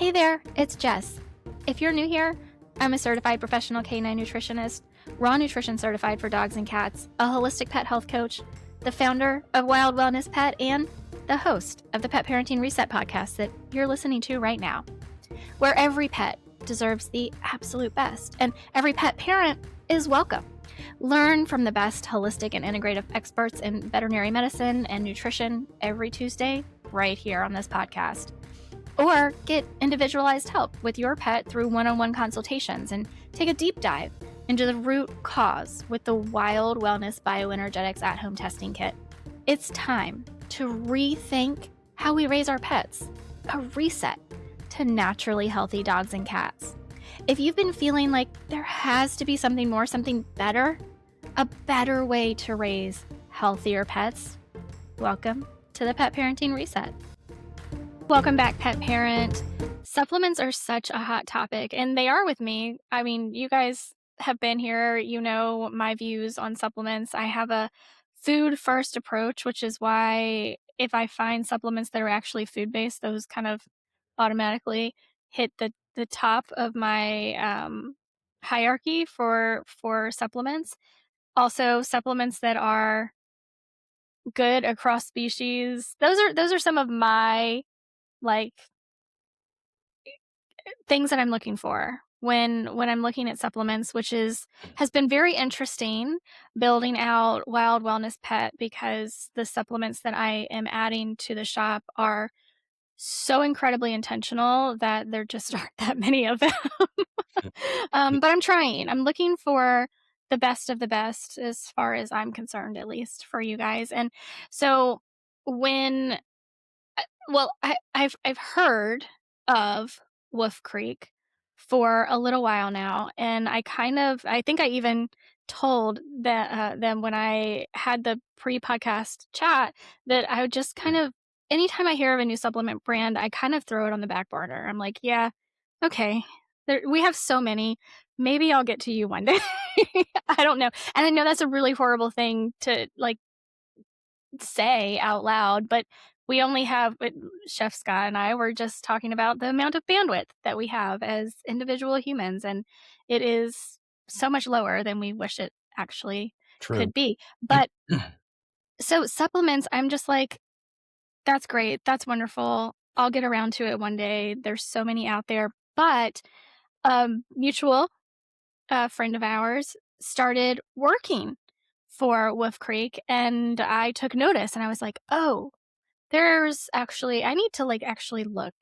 Hey there, it's Jess. If you're new here, I'm a certified professional canine nutritionist, raw nutrition certified for dogs and cats, a holistic pet health coach, the founder of Wild Wellness Pet, and the host of the Pet Parenting Reset podcast that you're listening to right now, where every pet deserves the absolute best, and every pet parent is welcome. Learn from the best holistic and integrative experts in veterinary medicine and nutrition every Tuesday right here on this podcast. Or get individualized help with your pet through one-on-one consultations and take a deep dive into the root cause with the Wild Wellness Bioenergetics at-home testing kit. It's time to rethink how we raise our pets, a reset to naturally healthy dogs and cats. If you've been feeling like there has to be something more, something better, a better way to raise healthier pets, welcome to the Pet Parenting Reset. Welcome back, pet parent. Supplements are such a hot topic, and they are with me. I mean, you guys have been here. You know my views on supplements. I have a food-first approach, which is why if I find supplements that are actually food-based, those kind of automatically hit the top of my hierarchy for supplements. Also, supplements that are good across species. Those are some of my like things that I'm looking for when I'm looking at supplements, which has been very interesting building out Wild Wellness Pet, because the supplements that I am adding to the shop are so incredibly intentional that there just aren't that many of them. But I'm trying. I'm looking for the best of the best as far as I'm concerned, at least for you guys. And so when I've heard of Wolf Creek for a little while now, and I think I even told them when I had the pre-podcast chat that I would just kind of, anytime I hear of a new supplement brand, I kind of throw it on the back burner. I'm like, yeah, okay, we have so many. Maybe I'll get to you one day. I don't know. And I know that's a really horrible thing to say out loud, but we only have, Chef Scott and I were just talking about the amount of bandwidth that we have as individual humans, and it is so much lower than we wish it actually True. could be. But so supplements, I'm just like, that's great. That's wonderful. I'll get around to it one day. There's so many out there. But mutual friend of ours started working for Wolf Creek, and I took notice, and I was like, oh, I need to actually look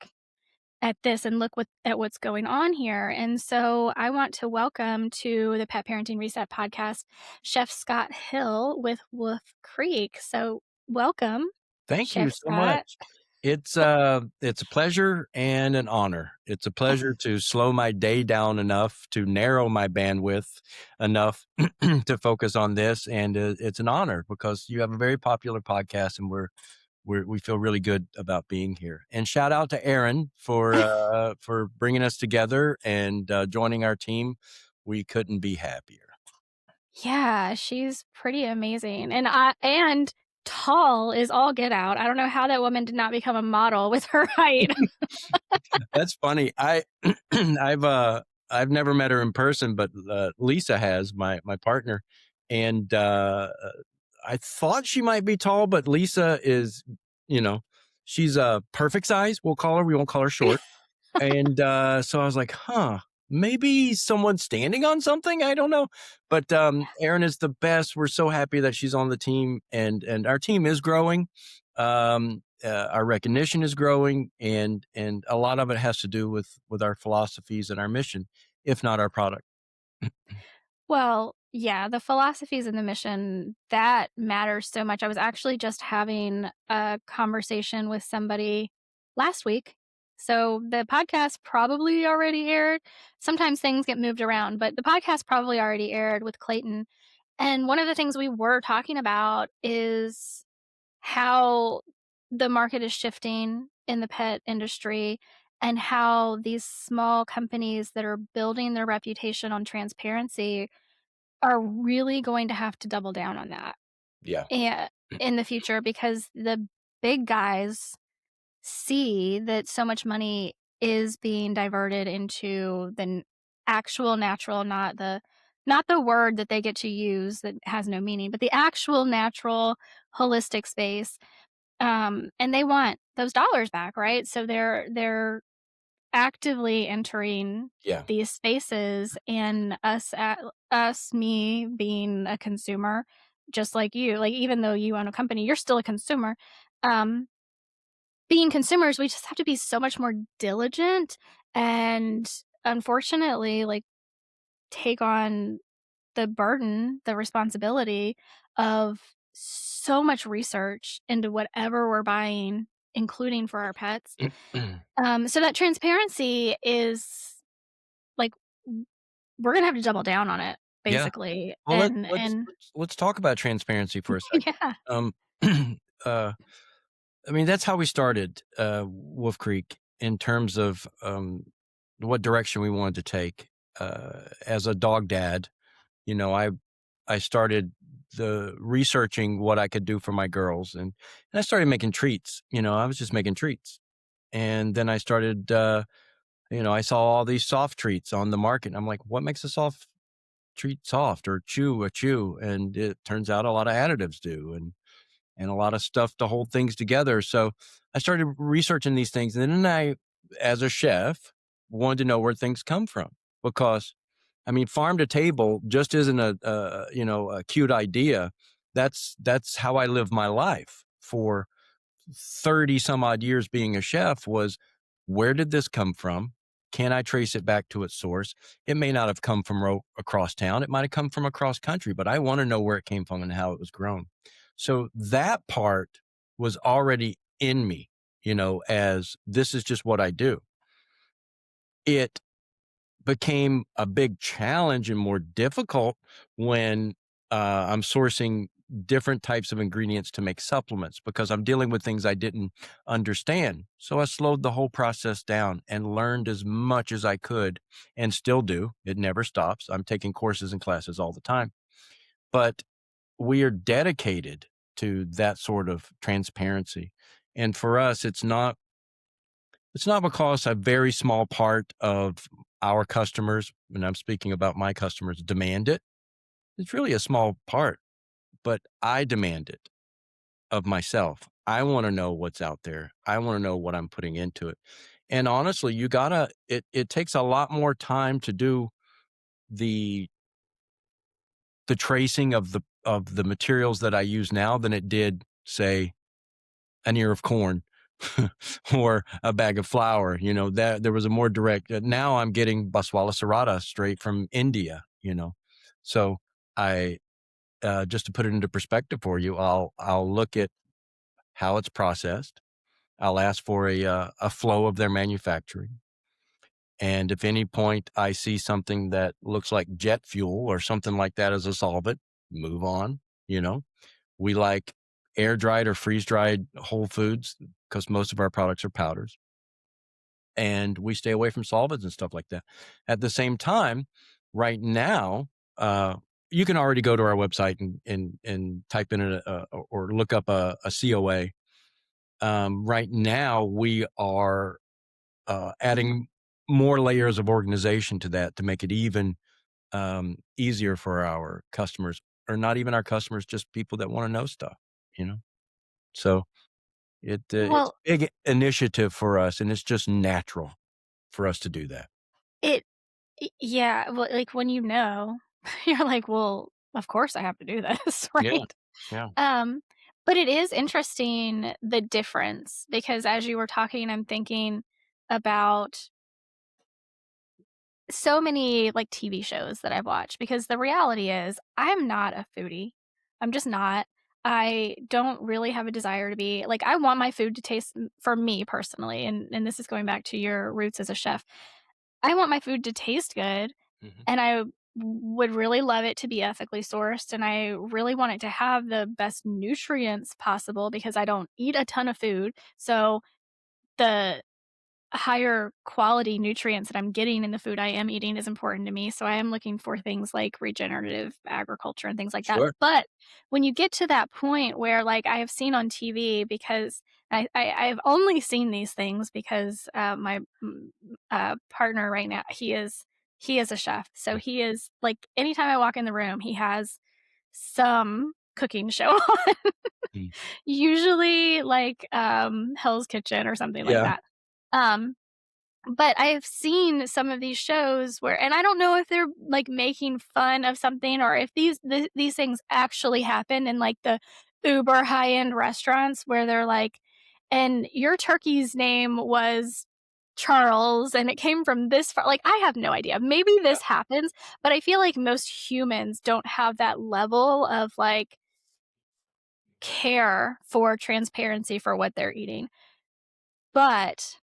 at this and at what's going on here. And so I want to welcome to the Pet Parenting Reset podcast, Chef Scott Hill with Wolf Creek. So welcome, Thank you Chef so Scott. much. It's a pleasure and an honor. It's a pleasure to slow my day down enough to narrow my bandwidth enough to focus on this, and it's an honor because you have a very popular podcast, and we feel really good about being here. And shout out to Erin for bringing us together and joining our team. We couldn't be happier. Yeah, she's pretty amazing. And tall is all get out. I don't know how that woman did not become a model with her height. That's funny. I've never met her in person, but Lisa has, my partner, and I thought she might be tall, but Lisa is, she's a perfect size. We'll call her. We won't call her short. And so I was like, maybe someone's standing on something. I don't know. But Erin is the best. We're so happy that she's on the team, and our team is growing. Our recognition is growing, and a lot of it has to do with our philosophies and our mission, if not our product. Well, yeah, the philosophies and the mission, that matters so much. I was actually just having a conversation with somebody last week. So the podcast probably already aired. Sometimes things get moved around, but the podcast probably already aired with Clayton. And one of the things we were talking about is how the market is shifting in the pet industry, and how these small companies that are building their reputation on transparency are really going to have to double down on that Yeah. in the future, because the big guys see that so much money is being diverted into the actual natural, not the word that they get to use that has no meaning, but the actual natural holistic space. And they want those dollars back, right? So they're actively entering Yeah. these spaces, and me being a consumer, just like you, like, even though you own a company, you're still a consumer. Um, Being consumers, we just have to be so much more diligent and, unfortunately, like, take on the burden, the responsibility of so much research into whatever we're buying, including for our pets. So that transparency is, like, w we're gonna have to double down on it, Yeah. basically, Well, and let's talk about transparency for a second. yeah. Um, uh, I mean, that's how we started, Wolf Creek in terms of, what direction we wanted to take. As a dog dad, you know, I started the researching what I could do for my girls, and I started making treats. You know, I was just making treats, and then I started, I saw all these soft treats on the market. And I'm like, what makes a soft treat soft or chew a chew? And it turns out a lot of additives do, and a lot of stuff to hold things together. So I started researching these things, and then as a chef, wanted to know where things come from because, I mean, farm to table just isn't a cute idea. That's how I live my life for 30 some odd years being a chef. Was where did this come from? Can I trace it back to its source? It may not have come from across town. It might have come from across country, but I want to know where it came from and how it was grown. So that part was already in me, as this is just what I do. It became a big challenge and more difficult when I'm sourcing different types of ingredients to make supplements because I'm dealing with things I didn't understand. So I slowed the whole process down and learned as much as I could and still do. It never stops. I'm taking courses and classes all the time. But we are dedicated to that sort of transparency. And for us, it's not because a very small part of our customers, and I'm speaking about my customers, demand it. It's really a small part, but I demand it of myself. I want to know what's out there. I want to know what I'm putting into it. And honestly, it takes a lot more time to do the the tracing of the materials that I use now than it did, say, an ear of corn or a bag of flour. That there was a more direct. Now I'm getting baswala serrata straight from India. So I just to put it into perspective for you, I'll look at how it's processed. I'll ask for a flow of their manufacturing, and if any point I see something that looks like jet fuel or something like that as a solvent, move on. You know, we like air dried or freeze dried whole foods because most of our products are powders, and we stay away from solvents and stuff like that. At the same time, right now, uh, you can already go to our website and type in or look up a COA. Right now, we are adding more layers of organization to that to make it even easier for our customers, or not even our customers, just people that want to know stuff. You know, so it's Well, a big initiative for us, and it's just natural for us to do that. it yeah, well, like, when you know, you're like, "Well, of course I have to do this," Yeah, right? yeah. Um, but it is interesting the difference because as you were talking, I'm thinking about so many, like, TV shows that I've watched because the reality is I'm not a foodie. I'm just not. I don't really have a desire to be like, I want my food to taste for me personally, and this is going back to your roots as a chef. I want my food to taste good, Mhm. and I would really love it to be ethically sourced, and I really want it to have the best nutrients possible because I don't eat a ton of food, so the higher quality nutrients that I'm getting in the food I am eating is important to me, so I am looking for things like regenerative agriculture and things like that, Sure. but when you get to that point where, like, I have seen on TV because I've only seen these things because my partner right now, he is a chef, so he is like anytime I walk in the room, he has some cooking show on. Mm. Usually like Hell's Kitchen or something like Yeah. that. Um, but I've seen some of these shows where, and I don't know if they're, like, making fun of something or if these things actually happen in, like, the uber high-end restaurants where they're like, "And your turkey's name was Charles, and it came from this far," like, I have no idea. Maybe Yeah. this happens, but I feel like most humans don't have that level of, like, care for transparency for what they're eating. But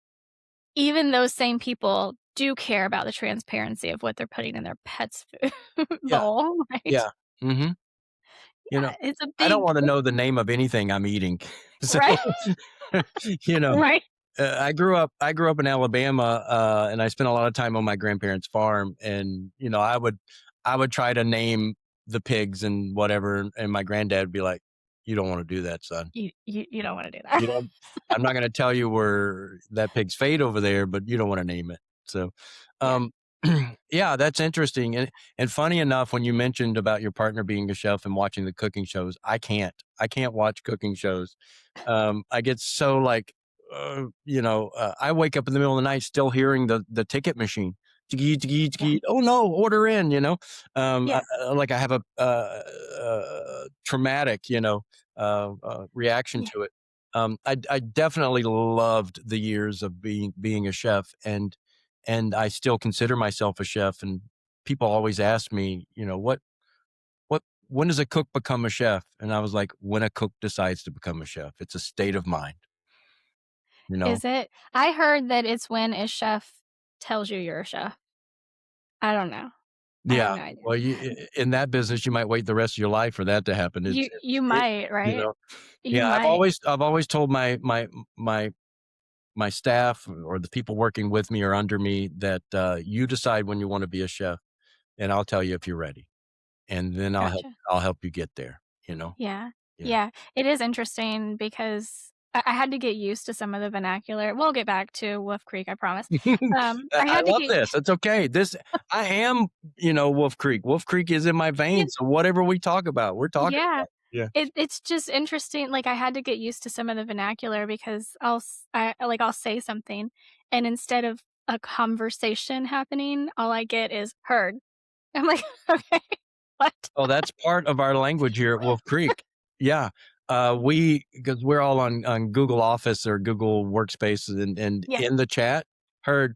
even those same people do care about the transparency of what they're putting in their pet's food Yeah. bowl, right? Yeah. Mhm. You know, It's a I don't big wanna know the name of anything I'm eating. So, right? you know, Right? I grew up in Alabama, and I spent a lot of time on my grandparents' farm, and, I would try to name the pigs and whatever, and my granddad would be like, "You don't wanna do that, son. You don't wanna do that. You don't I'm not gonna tell you where that pig's fate over there, but you don't wanna name it." So, Yeah. um, yeah, that's interesting, and funny enough, when you mentioned about your partner being a chef and watching the cooking shows, I can't watch cooking shows. I get so, like, I wake up in the middle of the night still hearing the ticket machine. "Tiki, tiki, Yeah. tiki." "Oh, no, order in," you know? Yeah. Like I have a, traumatic, reaction Yeah. to it. I definitely loved the years of being a chef, and I still consider myself a chef. And people always ask me, what when does a cook become a chef? And I was like, when a cook decides to become a chef. It's a state of mind, you know. Is it? I heard that it's when a chef tells you you're a chef. I don't know. I have Yeah. no idea. Well, in that business, you might wait the rest of your life for that to happen. You might, You right? know, You yeah. I've might. always I've always told my my staff or the people working with me or under me that you decide when you want to be a chef, and I'll tell you if you're ready, and then Gotcha. I'll help you get there. You know. Yeah. Yeah. Yeah. It is interesting because I had to get used to some of the vernacular. We'll get back to Wolf Creek, I promise. I I had to love get this. It's okay. I am, Wolf Creek. Wolf Creek is in my yeah, veins. So whatever we talk about, we're talking yeah. about. Yeah. It's just interesting, like, I had to get used to some of the vernacular because I'll say something, and instead of a conversation happening, all I get is "heard." I'm like, "Okay, what?" Oh, that's part of our language here at Wolf Creek. Yeah. Because we're all on Google Office or Google Workspaces, and Yeah. in the chat, heard,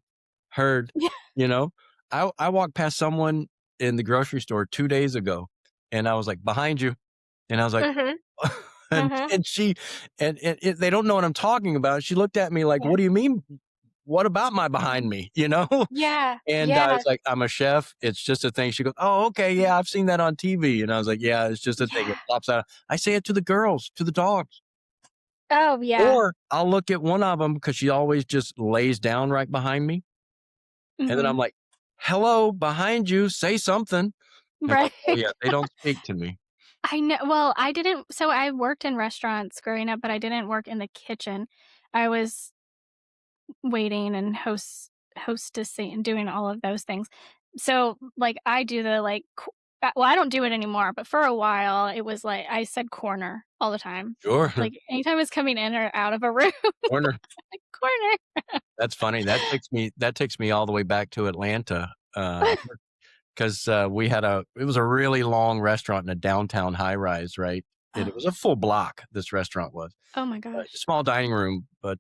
heard, Yeah. you know. I walked past someone in the grocery store 2 days ago, and I was like, behind you. And I was like, Mhm. and Mhm. and she and they don't know what I'm talking about. She looked at me like, Yeah. "What do you mean? What about my behind me?" You know? Yeah. And I was Yeah. like, "I'm a chef. It's just a thing." She goes, "Oh, okay, yeah, I've seen that on TV." And I was like, "Yeah, it's just a thing. It Yeah. pops out." I say it to the girls, to the dogs. Oh, yeah. Or I'll look at one of them because she always just lays down right behind me, and then I'm Mhm. like, "Hello, behind you, say something." And like, Right. "Oh, yeah, they don't speak to me." I know well, I didn't so I worked in restaurants growing up, but I didn't work in the kitchen. I was waiting and hostessing and doing all of those things. So, like, I do the, like, well, I don't do it anymore, but for a while, it was like I said "corner" all the time. Sure. Like, anytime I was coming in or out of a room, Corner. like, "Corner." That's funny. That takes me all the way back to Atlanta, 'cause, it was a really long restaurant in a downtown high rise, right? And it Oh. was a full block, this restaurant was. Oh my gosh. Small dining room, but,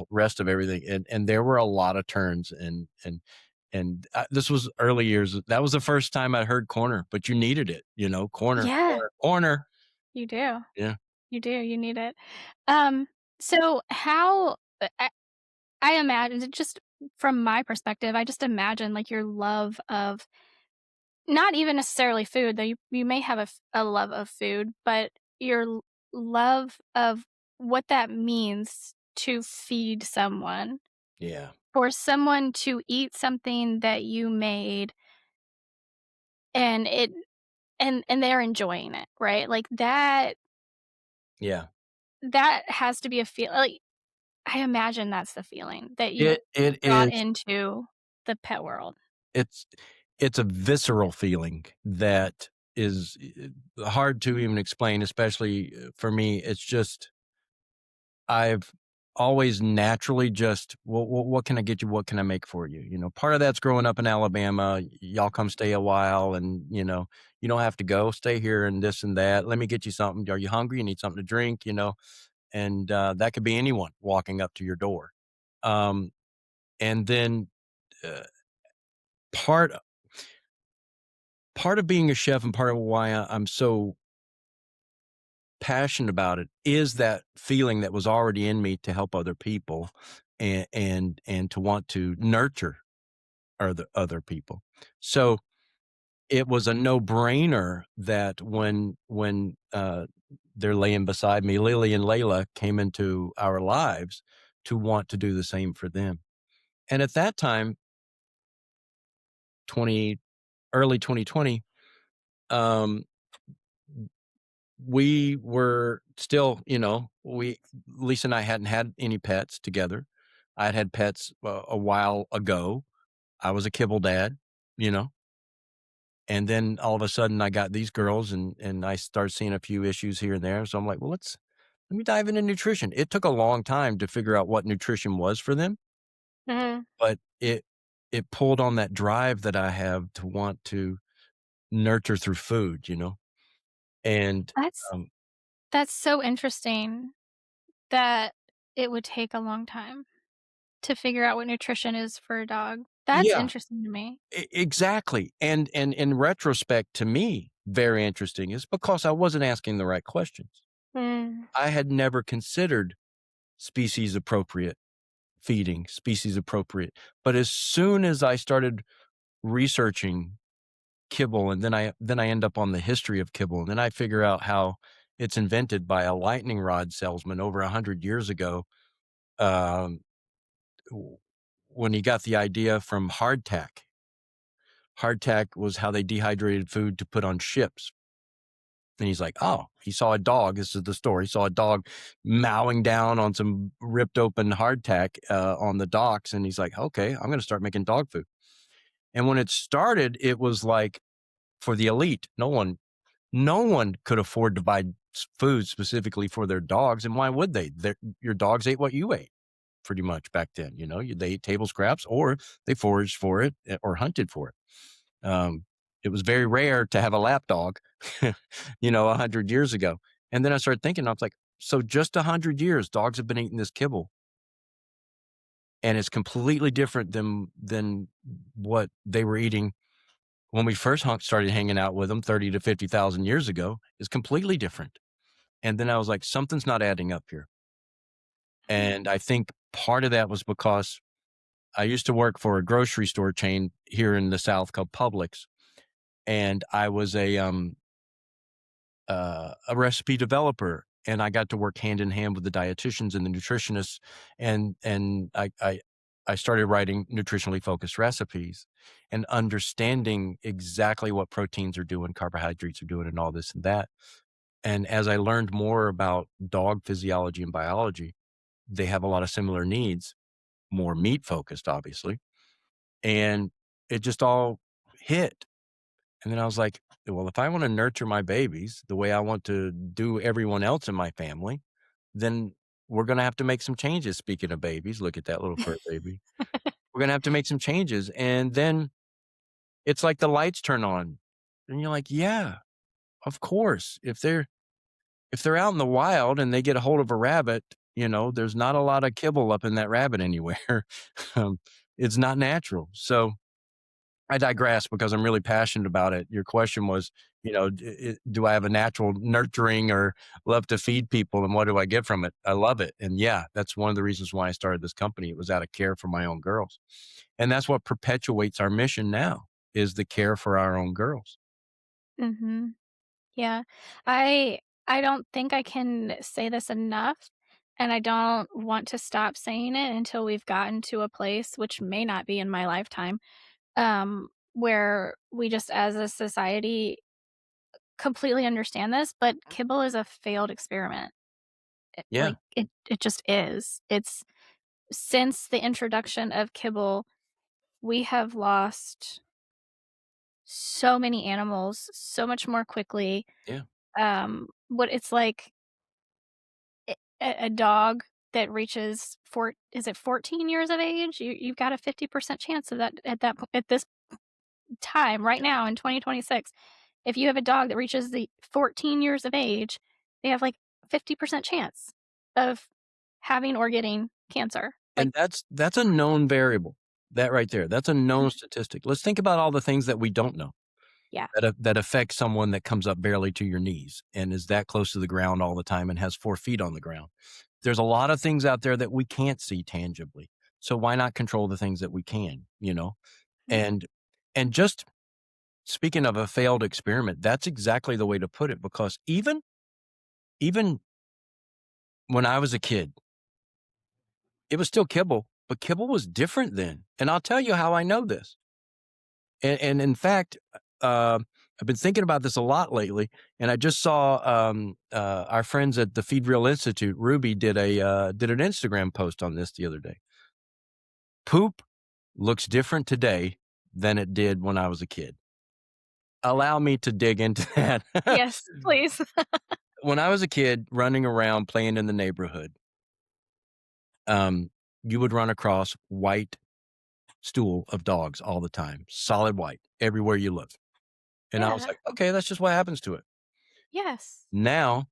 rest of everything, and there were a lot of turns, this was early years. That was the first time I heard corner, but you needed it, corner, Yeah, corner, corner. you do. Yeah, You do, you need it. Um, so how I imagine just from my perspective, I just imagine, like, your love of not even necessarily food, though you may have a love of food, but your love of what that means to feed someone, yeah, for someone to eat something that you made and it and they're enjoying it, right? Like, that yeah, that has to be a feel like I imagine that's the feeling that you It brought is into the pet world. it's it's a visceral feeling that is hard to even explain, especially for me. It's just I've always naturally just, well, what can I get you? What can I make for you? Part of that's growing up in Alabama. Y'all come stay a while, and you don't have to go. Stay here and this and that. Let me get you something. Are you hungry? You need something to drink? And that could be anyone walking up to your door. Um, and then uh, part part of being a chef and part of why I'm so passionate about it is that feeling that was already in me to help other people and to want to nurture other people. So it was a no-brainer that when they're laying beside me, Lily and Layla came into our lives to want to do the same for them. And at that time, 20 early 2020, um, we were still, we Lisa and I hadn't had any pets together. I had pets a while ago. I was a kibble dad, you know, and then all of a sudden I got these girls and I started seeing a few issues here and there. So I'm like, well, let me dive into nutrition. It took a long time to figure out what nutrition was for them, Mhm. but it pulled on that drive that I have to want to nurture through food, and That's um, that's so interesting that it would take a long time to figure out what nutrition is for a dog. That's yeah. interesting to me. Exactly, and in retrospect, to me, very interesting is because I wasn't asking the right questions. Mm. I had never considered species appropriate feeding, species appropriate, but as soon as I started researching kibble, and then I end up on the history of kibble, and then I figure out how it's invented by a lightning rod salesman over 100 years ago, um, w when he got the idea from hardtack. Hardtack was how they dehydrated food to put on ships. And he's like, "Oh," he saw a dog. This is the story. He saw a dog mowing down on some ripped open hardtack on the docks, and he's like, "Okay, I'm going to start making dog food." And when it started, it was like for the elite. No one could afford to buy food specifically for their dogs, and why would they? Your dogs ate what you ate, pretty much back then. They ate table scraps, or they foraged for it or hunted for it. It was very rare to have a lap dog, 100 years ago. And then I started thinking, I was like, so just 100 years, dogs have been eating this kibble, and it's completely different than what they were eating when we first started hanging out with them 30 to 50,000 years ago. Is completely different. And then I was like, something's not adding up here. And I think part of that was because I used to work for a grocery store chain here in the South called Publix, and I was a recipe developer, and I got to work hand in hand with the dietitians and the nutritionists, and I started writing nutritionally focused recipes and understanding exactly what proteins are doing, carbohydrates are doing, and all this and that. And as I learned more about dog physiology and biology, they have a lot of similar needs, more meat focused, obviously, and it just all hit. And then I was like, well, if I want to nurture my babies the way I want to do everyone else in my family, then we're going to have to make some changes. Speaking of babies, look at that little fur baby. We're going to have to make some changes. And then it's like the lights turn on. And you're like, yeah, of course. If they're out in the wild and they get a hold of a rabbit, there's not a lot of kibble up in that rabbit anywhere. um, it's not natural. So I digress because I'm really passionate about it. Your question was, do I have a natural nurturing or love to feed people, and what do I get from it? I love it. And yeah, that's one of the reasons why I started this company. It was out of care for my own girls. And that's what perpetuates our mission now is the care for our own girls. Mhm. Yeah. I don't think I can say this enough, and I don't want to stop saying it until we've gotten to a place, which may not be in my lifetime, where we just as a society completely understand this, but kibble is a failed experiment. Yeah. Like, it just is. since the introduction of kibble, we have lost so many animals so much more quickly. Yeah. What it's like a dog that reaches is it 14 years of age? You've got a 50% chance of that at this time right now in 2026. If you have a dog that reaches the 14 years of age, they have like 50% chance of having or getting cancer. Like, And that's a known variable. That right there, that's a known statistic. Let's think about all the things that we don't know yeah. that affect someone that comes up barely to your knees and is that close to the ground all the time and has 4 feet on the ground. There's a lot of things out there that we can't see tangibly. So why not control the things that we can, you know? Yeah. And just speaking of a failed experiment, that's exactly the way to put it because even when I was a kid, it was still kibble, but kibble was different then. And I'll tell you how I know this. And in fact, I've been thinking about this a lot lately, and I just saw our friends at the Feed Real Institute. Ruby did an Instagram post on this the other day. Poop looks different today than it did when I was a kid. Allow me to dig into that. Yes, please. When I was a kid, running around playing in the neighborhood, um, you would run across white stool of dogs all the time, solid white, everywhere you look. And I was Yeah. like, okay, that's just what happens to it. Yes. Now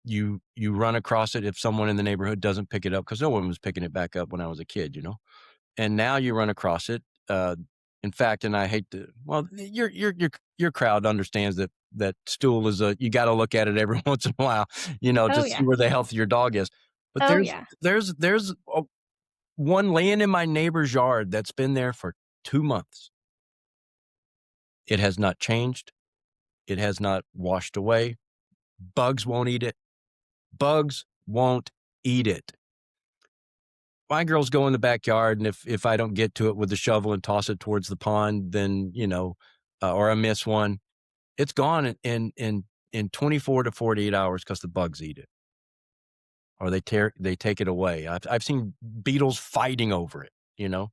you run across it if someone in the neighborhood doesn't pick it up because no one was picking it back up when I was a kid, you know? And now you run across it. In fact, and I hate to well, your crowd understands that stool is a you gotta look at it every once in a while, you know, to Oh, see yeah. where the health of your dog is. But Oh, yeah. there's one laying in my neighbor's yard that's been there for 2 months. It has not changed. It has not washed away. Bugs won't eat it. Bugs won't eat it. My girls go in the backyard, and if I don't get to it with the shovel and toss it towards the pond, then, you know, or I miss one, it's gone in 24 to 48 hours because the bugs eat it or they take it away. I've seen beetles fighting over it, you know?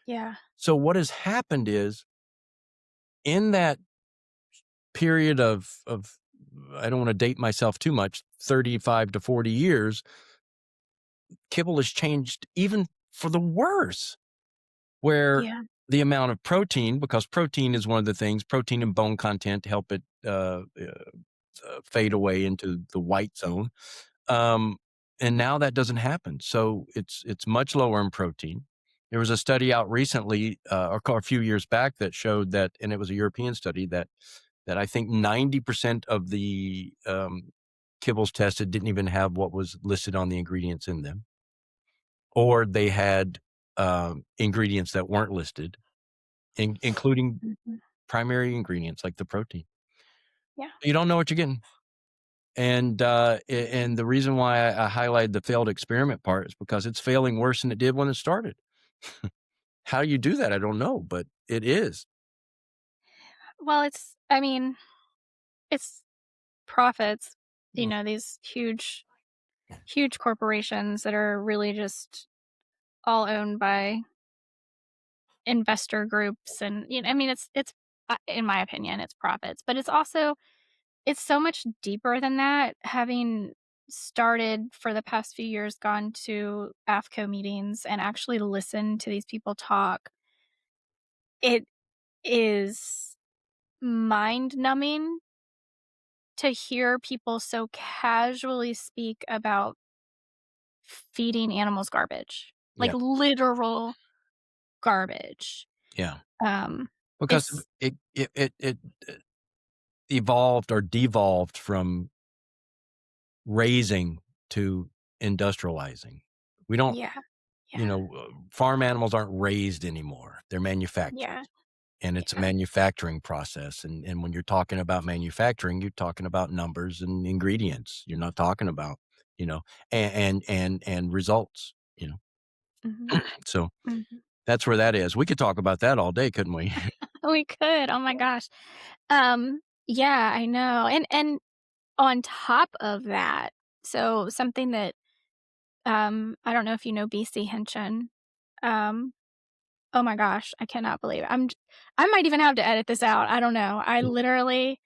Yeah. So what has happened is in that period of I don't wanna date myself too much, 35 to 40 years, kibble has changed even for the worse, where Yeah. the amount of protein because protein is one of the things protein and bone content help it, fade away into the white zone, um, and now that doesn't happen, so it's much lower in protein. There was a study out recently, or a few years back that showed that and it was a European study that I think 90% of the, kibbles tested didn't even have what was listed on the ingredients in them, or they had, ingredients that weren't listed, including Mhm. primary ingredients like the protein. Yeah. You don't know what you're getting. And, and the reason why I highlighted the failed experiment part is because it's failing worse than it did when it started. How you do that, I don't know, but it is. Well, I mean, it's profits, Mm, these huge corporations that are really just all owned by investor groups and, I mean, it's in my opinion, it's profits, but it's so much deeper than that. Having started for the past few years, gone to AFCO meetings and actually listened to these people talk, it is mind-numbing to hear people so casually speak about feeding animals garbage, like yeah, literal garbage. yeah. Um, Because it's it evolved or devolved from raising to industrializing. We don't yeah, you yeah, know, farm animals aren't raised anymore, they're manufactured, yeah, and it's a yeah, manufacturing process, and when you're talking about manufacturing, you're talking about numbers and ingredients, you're not talking about, you know, and results, you know? mhm, So, mhm. that's where that is. We could talk about that all day, couldn't we? We could, oh my gosh. Yeah, I know, and on top of that, so something that I don't know if you know BC Henshin. Um, oh my gosh, I cannot believe it. I might even have to edit this out. I don't know. I literally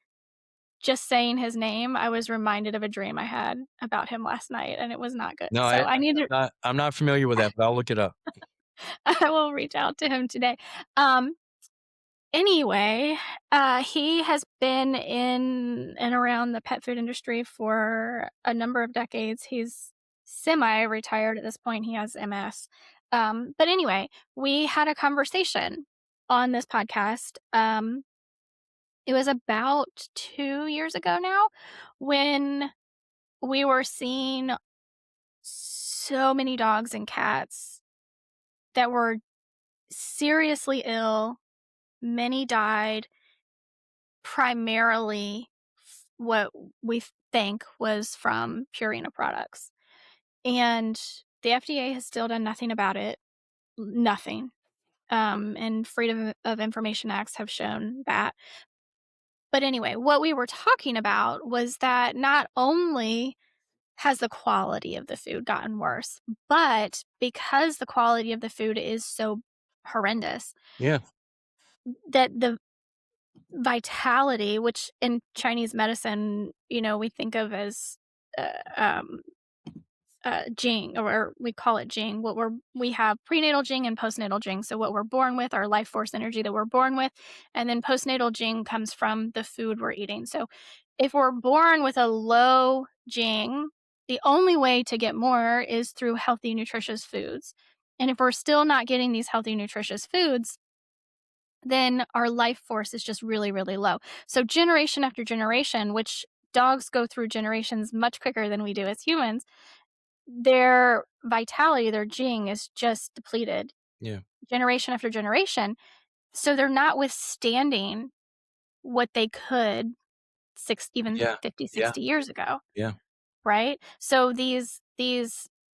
just saying his name, I was reminded of a dream I had about him last night, and it was not good. No, So I need to I'm not familiar with that, but I'll look it up. I will reach out to him today. Um, anyway, he has been in and around the pet food industry for a number of decades. He's semi-retired at this point. He has MS. But anyway, we had a conversation on this podcast. It was about 2 years ago now when we were seeing so many dogs and cats that were seriously ill. Many died, primarily what we think was from Purina products. And the FDA has still done nothing about it. Nothing. And Freedom of Information Acts have shown that. But anyway, what we were talking about was that not only has the quality of the food gotten worse, but because the quality of the food is so horrendous, Yeah. that the vitality, which in Chinese medicine, we think of as uh, um, Jing, or we call it Jing. We have prenatal Jing and postnatal Jing. So what we're born with, our life force energy that we're born with, and then postnatal Jing comes from the food we're eating. So if we're born with a low Jing, the only way to get more is through healthy, nutritious foods. And if we're still not getting these healthy, nutritious foods, then our life force is just really, really low. So generation after generation, which dogs go through generations much quicker than we do as humans, their vitality, their Jing is just depleted Yeah. generation after generation. So they're not withstanding what they could even Yeah. 50, Yeah. 60 years ago, Yeah. right? So these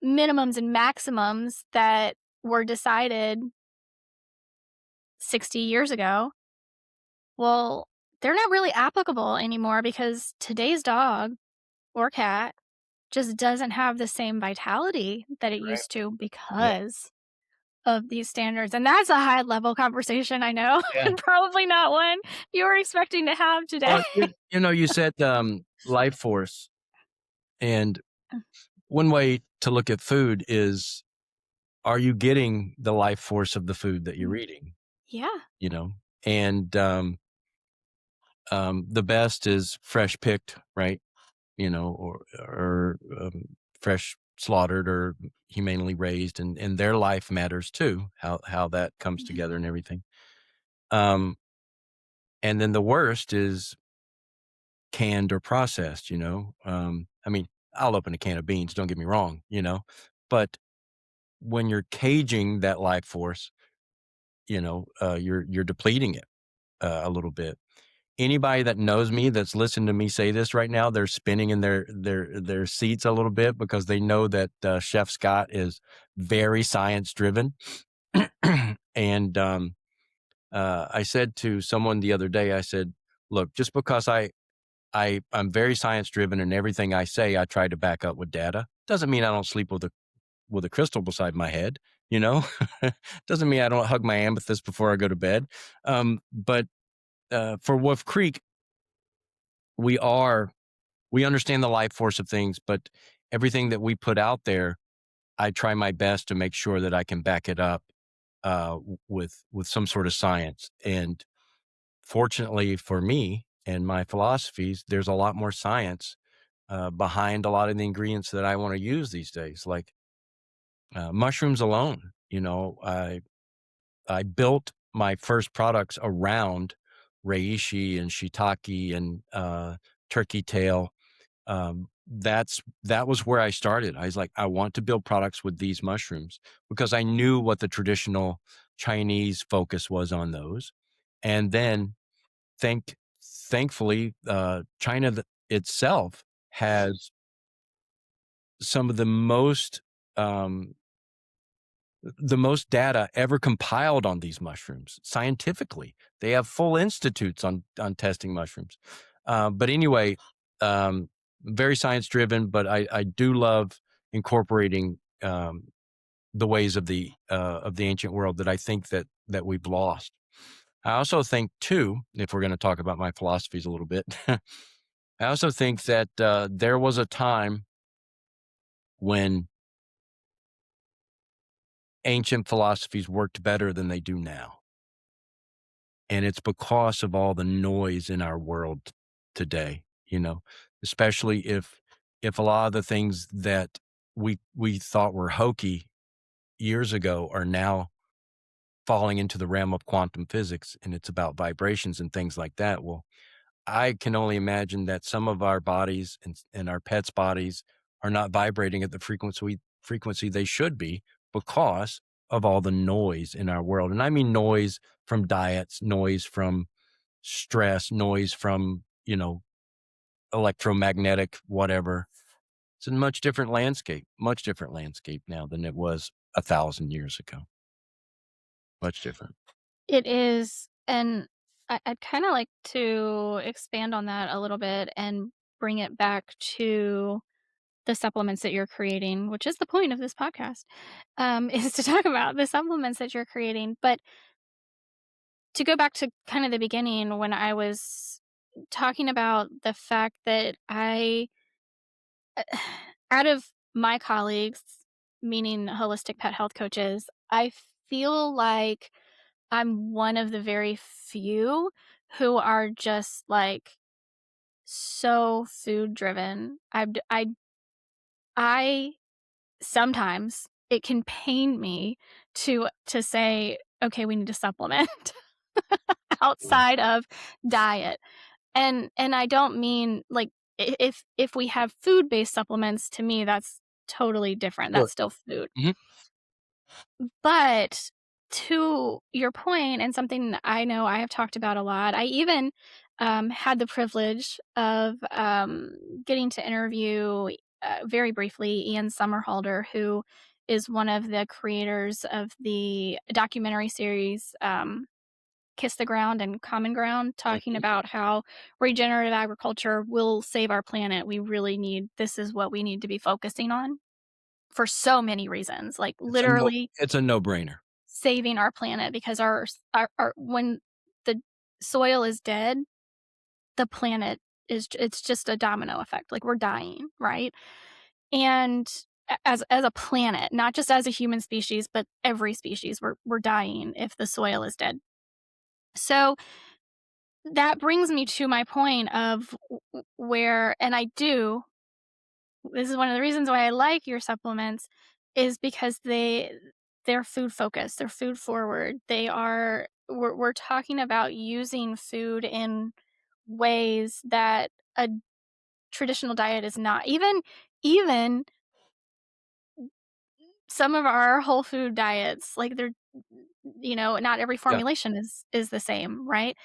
minimums and maximums that were decided 60 years ago, well, they're not really applicable anymore because today's dog or cat just doesn't have the same vitality that it Right. used to Yeah. because of these standards. And that's a high level conversation, I know, Yeah. and probably not one you were expecting to have today. Well, you said life force, and one way to look at food is, are you getting the life force of the food that you're eating? Yeah. You know, and the best is fresh picked, right? Or fresh slaughtered or humanely raised, and their life matters too. How that comes Mhm. together and everything. Um, and then the worst is canned or processed. I mean, I'll open a can of beans. Don't get me wrong. But when you're caging that life force, you're depleting it a little bit. Anybody that knows me, that's listening to me say this right now, they're spinning in their seats a little bit because they know that Chef Scott is very science driven. And I said to someone the other day, I said, "Look, just because I'm very science driven and everything I say I try to back up with data, doesn't mean I don't sleep with a crystal beside my head. You know, doesn't mean I don't hug my amethyst before I go to bed. But for Wolf Creek, we understand the life force of things, but everything that we put out there, I try my best to make sure that I can back it up with some sort of science. And fortunately for me and my philosophies, there's a lot more science behind a lot of the ingredients that I want to use these days, like mushrooms alone. I built my first products around reishi and shiitake and turkey tail. That was where I started. I was like, I want to build products with these mushrooms because I knew what the traditional Chinese focus was on those. And then thankfully, China itself has some of um, the most data ever compiled on these mushrooms scientifically. They have full institutes on testing mushrooms. But anyway, very science driven. But I do love incorporating the ways of the ancient world that I think that we've lost. I also think too, if we're going to talk about my philosophies a little bit, I also think that there was a time when ancient philosophies worked better than they do now. And it's because of all the noise in our world today, especially if a lot of the things that we thought were hokey years ago are now falling into the realm of quantum physics, and it's about vibrations and things like that. Well, I can only imagine that some of our bodies and our pets' bodies are not vibrating at the frequency they should be because of all the noise in our world. And I mean noise from diets, noise from stress, noise from, electromagnetic, whatever. It's a much different landscape now than it was 1,000 years ago. Much different. It is, and I'd kind of like to expand on that a little bit and bring it back to the supplements that you're creating, which is the point of this podcast, is to talk about the supplements that you're creating. But to go back to kind of the beginning when I was talking about the fact that out of my colleagues, meaning holistic pet health coaches, I feel like I'm one of the very few who are just like so food driven. I sometimes it can pain me to say, okay, we need to supplement Yeah. outside of diet. And I don't mean like if we have food-based supplements, to me that's totally different. Sure. That's still food. Mhm. But to your point, and something that I know I have talked about a lot, I even had the privilege of getting to interview very briefly Ian Somerhalder, who is one of the creators of the documentary series Kiss the Ground and Common Ground, talking Mhm. about how regenerative agriculture will save our planet. We really need this is what we need to be focusing on for so many reasons, like literally It's a no-brainer. saving our planet because our when the soil is dead, the planet it's just a domino effect. Like we're dying, right? And as a planet, not just as a human species, but every species, we're dying if the soil is dead. So that brings me to my point of where, and I do, this is one of the reasons why I like your supplements is because they're food focused, they're food forward. We're talking about using food in ways that a traditional diet is not. Even some of our whole food diets, like they're not every Yeah. formulation is the same, right?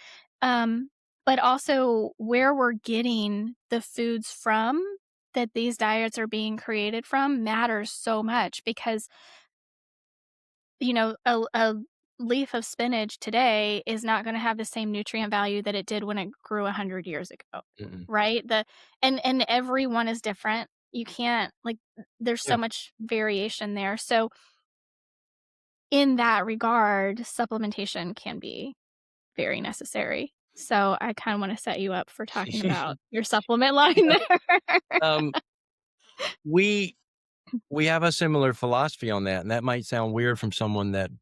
Um, but also where we're getting the foods from that these diets are being created from matters so much because, a leaf of spinach today is not gonna have the same nutrient value that it did when it grew 100 years ago, Mm-mm. right? And everyone is different. You can't like, there's so Yeah. much variation there. So in that regard, supplementation can be very necessary. So I kinda wanna set you up for talking about your supplement line Yeah. there. Um, we we have a similar philosophy on that, and that might sound weird from someone that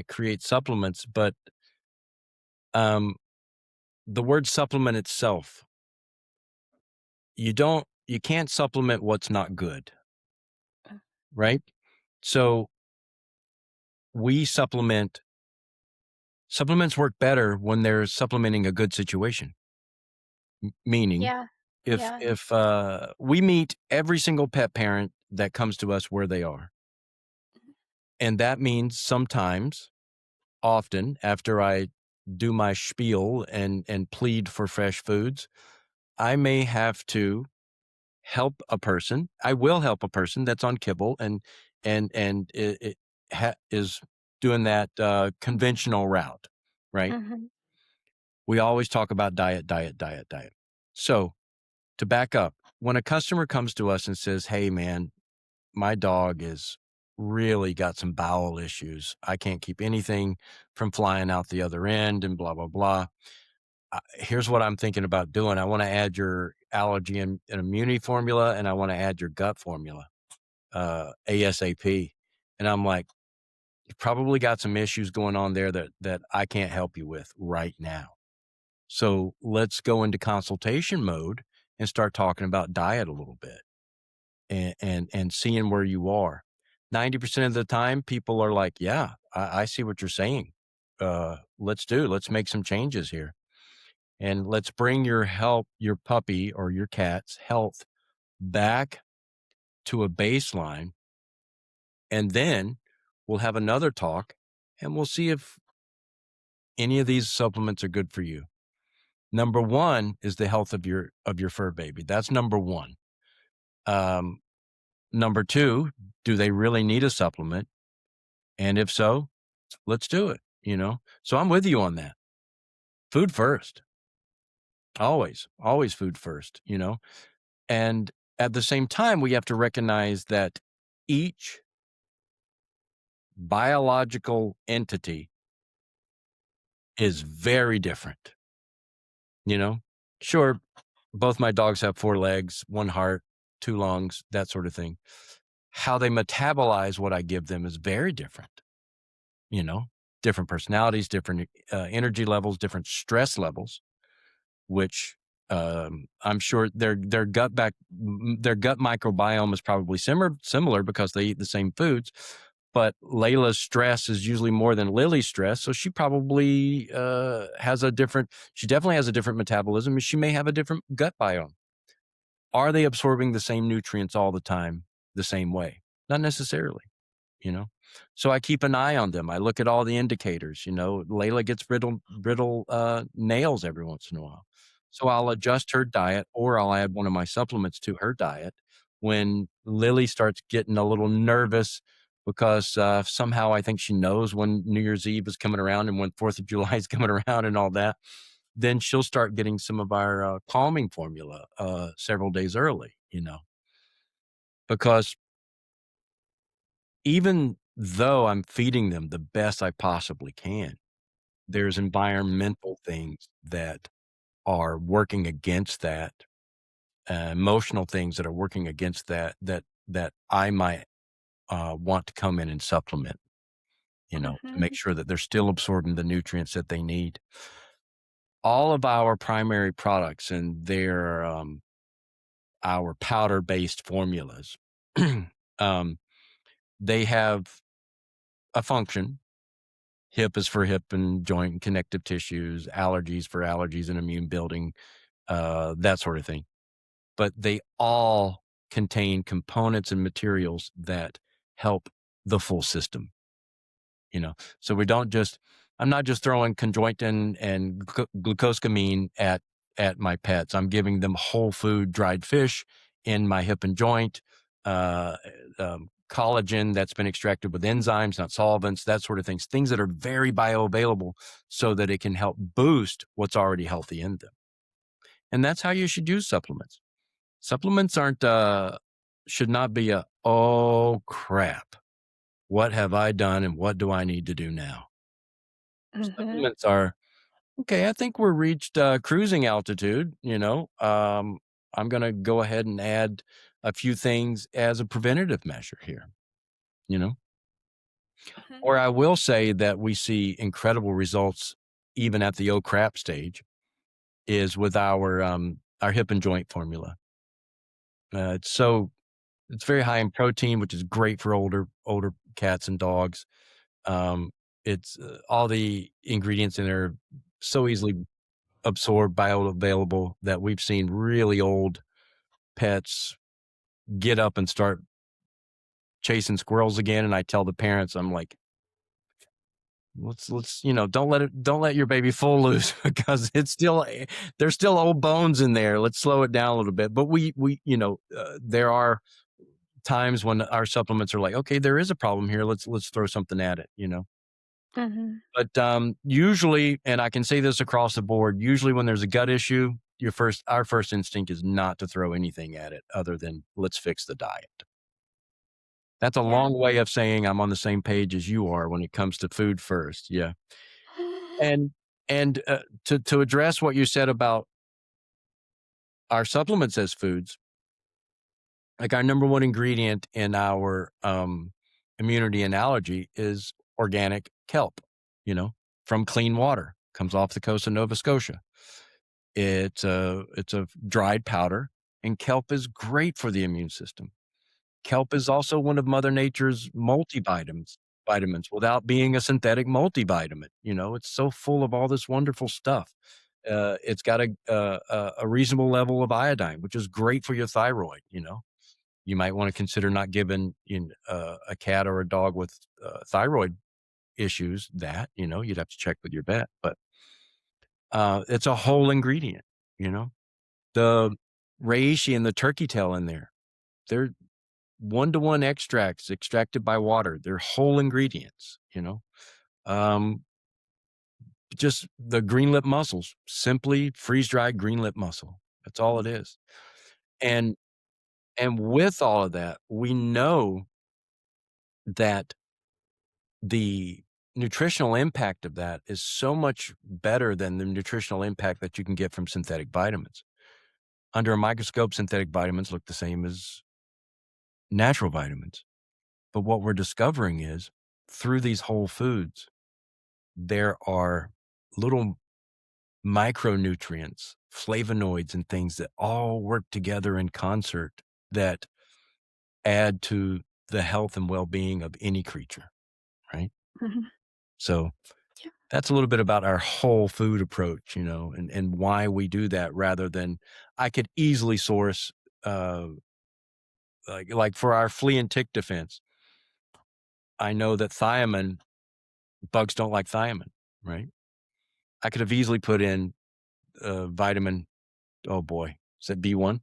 creates supplements, but um, the word supplement itself, you can't supplement what's not good, right? So we supplements work better when they're supplementing a good situation. Meaning, Yeah, if yeah. if we meet every single pet parent that comes to us where they are, and that means sometimes, often, after I do my spiel and plead for fresh foods, I may have to help a person. I will help a person that's on kibble and it is doing that conventional route, right? Mhm. We always talk about diet, diet, diet, diet. So to back up, when a customer comes to us and says, "Hey, man, my dog is really got some bowel issues. I can't keep anything from flying out the other end and blah, blah, blah. Here's what I'm thinking about doing. I want to add your allergy and immunity formula, and I want to add your gut formula, ASAP. And I'm like, you probably got some issues going on there that I can't help you with right now. So let's go into consultation mode and start talking about diet a little bit and seeing where you are. 90% of the time, people are like, yeah, I see what you're saying. Let's make some changes here. And let's bring your puppy or your cat's health back to a baseline. And then we'll have another talk and we'll see if any of these supplements are good for you. Number one is the health of your fur baby. That's number one. Um, Number two, do they really need a supplement? And if so, let's do it. So I'm with you on that. Food first. Always food first. And at the same time, we have to recognize that each biological entity is very different. You know, sure, both my dogs have 4 legs, 1 heart, 2 lungs, that sort of thing. How they metabolize what I give them is very different. You know, different personalities, different energy levels, different stress levels, which I'm sure their gut microbiome is probably similar because they eat the same foods. But Layla's stress is usually more than Lily's stress, so she probably she definitely has a different metabolism, and she may have a different gut biome. Are they absorbing the same nutrients all the time the same way? Not necessarily, you know? So I keep an eye on them. I look at all the indicators. Layla gets brittle nails every once in a while. So I'll adjust her diet or I'll add one of my supplements to her diet when Lily starts getting a little nervous because somehow I think she knows when New Year's Eve is coming around and when 4th of July is coming around and all that. Then she'll start getting some of our calming formula several days early, because even though I'm feeding them the best I possibly can, there's environmental things that are working against that, emotional things that are working against that I might want to come in and supplement, to make Mhm. sure that they're still absorbing the nutrients that they need. All of our primary products and their our powder-based formulas, um, they have a function. Hip is for hip and joint and connective tissues, allergies for allergies and immune building, that sort of thing. But they all contain components and materials that help the full system. So we don't just I'm not just throwing conjointin and glucosamine at my pets. I'm giving them whole food dried fish in my hip and joint, uh, collagen that's been extracted with enzymes, not solvents, that sort of things that are very bioavailable so that it can help boost what's already healthy in them. And that's how you should use supplements. Supplements aren't should not be oh crap, what have I done and what do I need to do now? Mhm. Supplements are, okay, I think we're reached cruising altitude. I'm going to go ahead and add a few things as a preventative measure here. Mhm. Or I will say that we see incredible results even at the oh crap stage is with our hip and joint formula. It's very high in protein, which is great for older cats and dogs. Um, it's all the ingredients in there are so easily absorbed, bioavailable that we've seen really old pets get up and start chasing squirrels again. And I tell the parents, I'm like, let's don't let your baby full loose because there's still old bones in there. Let's slow it down a little bit. But there are times when our supplements are like, okay, there is a problem here. Let's throw something at it. Mhm. But usually, and I can say this across the board, usually when there's a gut issue, our first instinct is not to throw anything at it other than let's fix the diet. That's a Yeah. long way of saying I'm on the same page as you are when it comes to food first. Yeah. And to address what you said about our supplements as foods, like our number one ingredient in our immunity and allergy is organic kelp, you know, from clean water, comes off the coast of Nova Scotia. It's a dried powder, and kelp is great for the immune system. Kelp is also one of Mother Nature's vitamins without being a synthetic multivitamin. You know, it's so full of all this wonderful stuff. It's got a reasonable level of iodine, which is great for your thyroid. You know, you might want to consider not giving a cat or a dog with thyroid issues that, you know, you'd have to check with your vet, but it's a whole ingredient, you know. The reishi and the turkey tail in there, they're one-to-one extracts extracted by water. They're whole ingredients, you know. Um, just the green lip mussels, simply freeze-dried green lip mussel. That's all it is. And with all of that, we know that the nutritional impact of that is so much better than the nutritional impact that you can get from synthetic vitamins. Under a microscope, synthetic vitamins look the same as natural vitamins. But what we're discovering is through these whole foods, there are little micronutrients, flavonoids, and things that all work together in concert that add to the health and well being of any creature, right? Mhm. So Yeah. that's a little bit about our whole food approach, you know, and why we do that rather than I could easily source, uh, like for our flea and tick defense. I know that thiamine, bugs don't like thiamine, right? I could have easily put in vitamin. Oh boy, is it B1?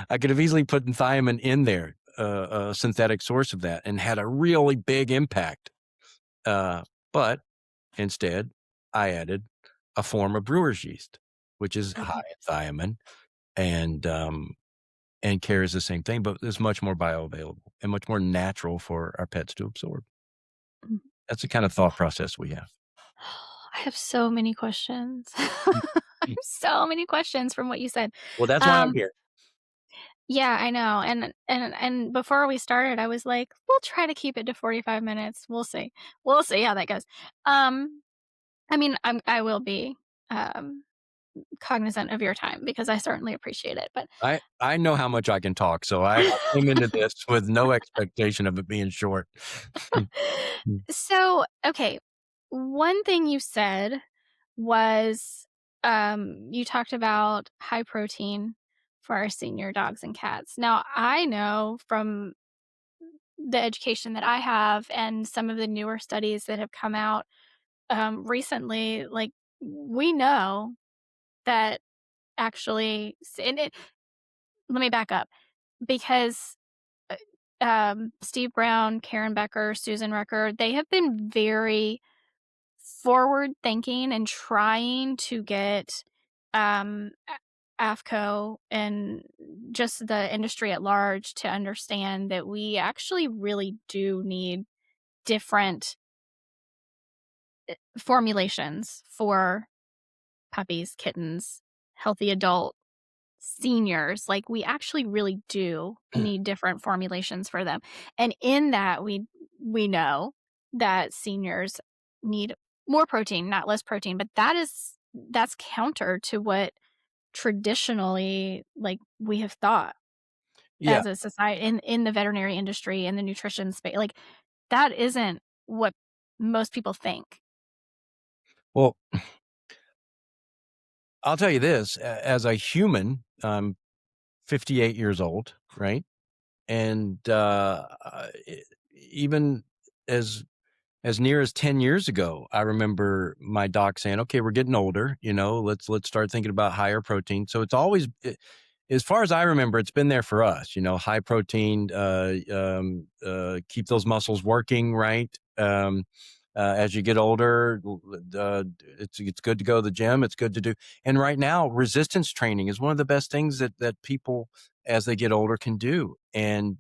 I could have easily put thiamine in there, a synthetic source of that, and had a really big impact. But instead, I added a form of brewer's yeast, which is high Mhm. in thiamine and carries the same thing, but is much more bioavailable and much more natural for our pets to absorb. Mhm. That's the kind of thought process we have. I have so many questions. I Mm, have mm. so many questions from what you said. Well, that's why I'm Um, here. yeah, I know, and before we started, I was like, "We'll try to keep it to 45 minutes. We'll see. We'll see how that goes." Um, I mean, I will be, um, cognizant of your time because I certainly appreciate it, but I know how much I can talk, so I came into this with no expectation of it being short. Mm. so, okay, one thing you said was, you talked about high protein for our senior dogs and cats. Now, I know from the education that I have and some of the newer studies that have come out, recently, like, we know that actually and it let me back up because, Steve Brown, Karen Becker, Susan Rucker, they have been very forward thinking and trying to get AFCO and just the industry at large to understand that we actually really do need different formulations for puppies, kittens, healthy adult seniors. Like we actually really do need different formulations for them. And in that we know that seniors need more protein, not less protein, but that's counter to what traditionally like we have thought Yeah. as a society in the veterinary industry in the nutrition space. Like that isn't what most people think. Well, I'll tell you this, as a human, I'm 58 years old, right? And, even as near as 10 years ago, I remember my doc saying, "Okay, we're getting older, you know, let's start thinking about higher protein." So it's always as far as I remember, it's been there for us, you know, high protein, keep those muscles working, right? As you get older, it's good to go to the gym. It's good to do. And right now, resistance training is one of the best things that people as they get older can do. And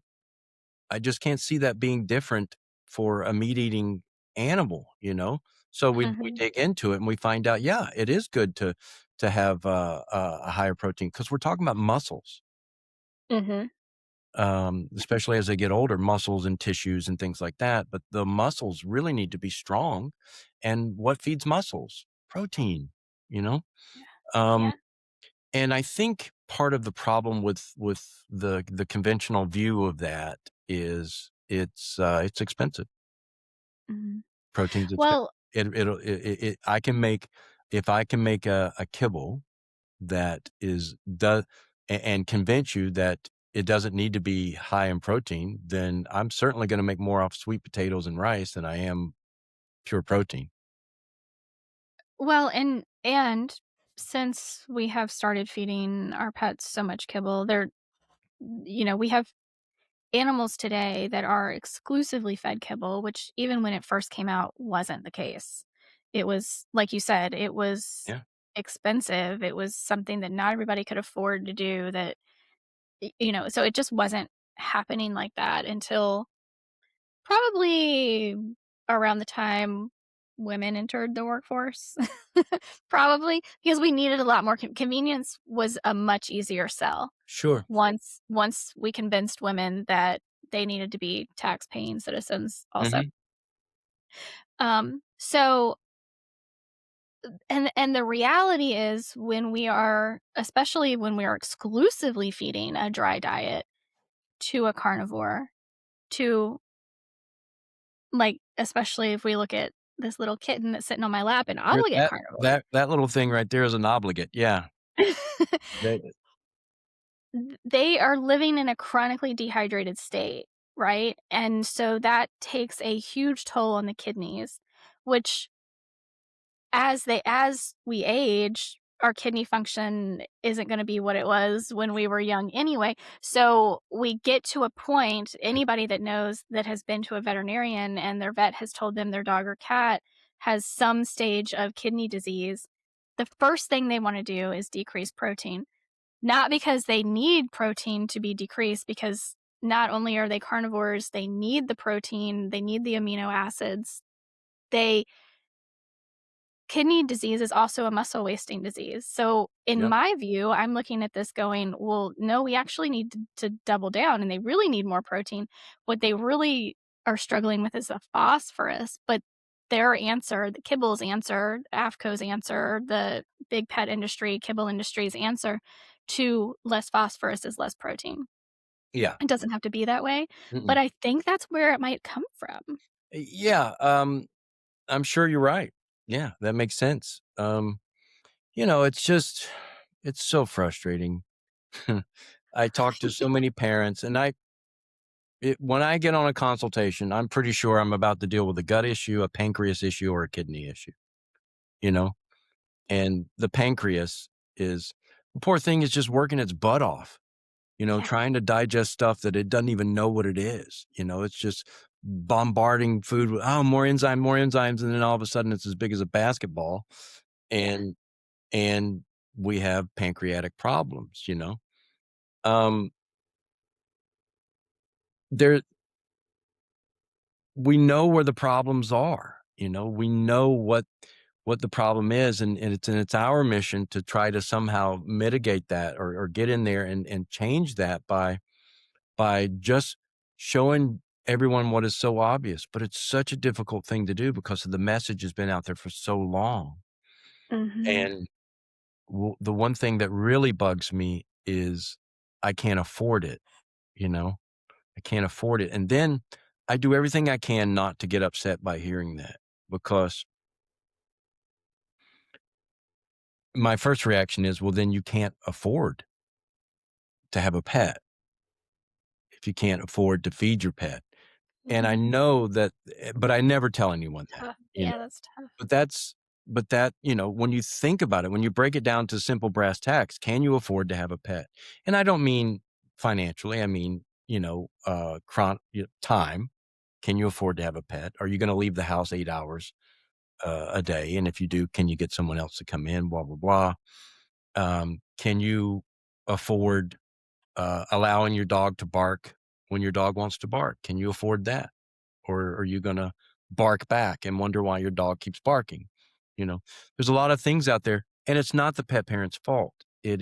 I just can't see that being different for a meat eating animal, you know? So we Mhm. dig into it and we find out, yeah, it is good to have a higher protein because we're talking about muscles, Mhm. especially as they get older, muscles and tissues and things like that. But the muscles really need to be strong. And what feeds muscles? Protein, you know? Yeah. Um, Yeah. and I think part of the problem with the conventional view of that is it's expensive. Mhm. Protein's expensive. Well, I can make if I can make a kibble that is does and convince you that it doesn't need to be high in protein, then I'm certainly gonna make more off sweet potatoes and rice than I am pure protein. and since we have started feeding our pets so much kibble, we have animals today that are exclusively fed kibble, which even when it first came out wasn't the case. It was, like you said, it was Yeah, expensive. It was something that not everybody could afford to do that, so it just wasn't happening like that until probably around the time women entered the workforce. Probably because we needed a lot more convenience was a much easier sell sure. once we convinced women that they needed to be tax-paying citizens also. Mhm. So and the reality is when we are especially when we are exclusively feeding a dry diet to a carnivore, to like, especially if we look at this little kitten that's sitting on my lap, an You're obligate carnivore. that little thing right there is an obligate, yeah. They They are living in a chronically dehydrated state, right? And so that takes a huge toll on the kidneys, which as we age, our kidney function isn't gonna be what it was when we were young anyway. So, we get to a point anybody that knows that has been to a veterinarian and their vet has told them their dog or cat has some stage of kidney disease, the first thing they wanna do is decrease protein. Not because they need protein to be decreased, because not only are they carnivores, they need the protein, they need the amino acids. They Kidney disease is also a muscle wasting disease. So, in Yep, my view, I'm looking at this going, well, no, we actually need to double down and they really need more protein. What they really are struggling with is the phosphorus, but their answer, the Kibble's answer, AFCO's answer, the big pet industry, kibble industry's answer to less phosphorus is less protein. yeah, It doesn't have to be that way, but mm-mm. I think that's where it might come from. Yeah, I'm sure you're right. Yeah, that makes sense. It's just it's so frustrating. I talk to so many parents, and when I get on a consultation, I'm pretty sure I'm about to deal with a gut issue, a pancreas issue, or a kidney issue, you know? And the pancreas is the poor thing is just working its butt off, Yeah, trying to digest stuff that it doesn't even know what it is. It's just bombarding food with, oh, more enzymes. And then all of a sudden it's as big as a basketball. yeah. And, and we have pancreatic problems. Um, there, we know where the problems are. We know what the problem is, and it's our mission to try to somehow mitigate that or get in there and change that by just showing everyone what is so obvious. But it's such a difficult thing to do because the message has been out there for so long. Mhm. And the one thing that really bugs me is I can't afford it. You know, I can't afford it. And then I do everything I can not to get upset by hearing that because my first reaction is, well, then you can't afford to have a pet if you can't afford to feed your pet. And I Mhm. know that, but I never tell anyone that, Tough. Yeah, that's tough. but when you think about it, when you break it down to simple brass tacks, can you afford to have a pet? And I don't mean financially, I mean, time. Can you afford to have a pet? Are you going to leave the house 8 hours a day? And if you do, can you get someone else to come in? Blah, blah, blah. Can you afford allowing your dog to bark? when your dog wants to bark? Can you afford that? Or are you gonna bark back and wonder why your dog keeps barking? You know, there's a lot of things out there, and it's not the pet parent's fault. It